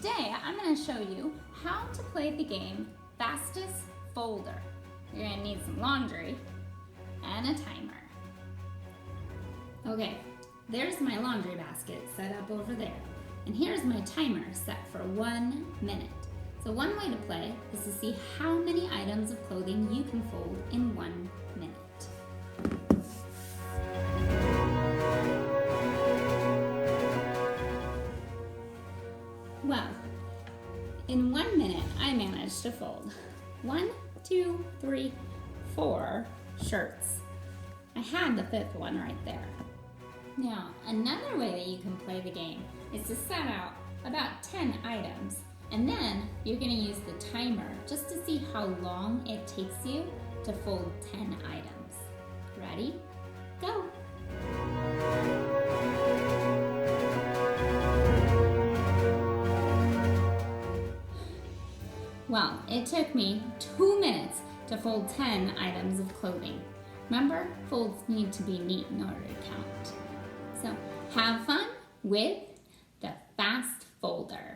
Today I'm going to show you how to play the game Fastest Folder. You're going to need some laundry and a timer. Okay, there's my laundry basket set up over there. And here's my timer set for 1 minute. So one way to play is to see how many items of clothing you can fold in 1 minute. Well, in 1 minute, I managed to fold 1, 2, 3, 4 shirts. I had the 5th one right there. Now, another way that you can play the game is to set out about 10 items, and then you're going to use the timer just to see how long it takes you to fold 10 items. Ready? Go! Well, it took me 2 minutes to fold 10 items of clothing. Remember, folds need to be neat in order to count. So have fun with the Fast Folder.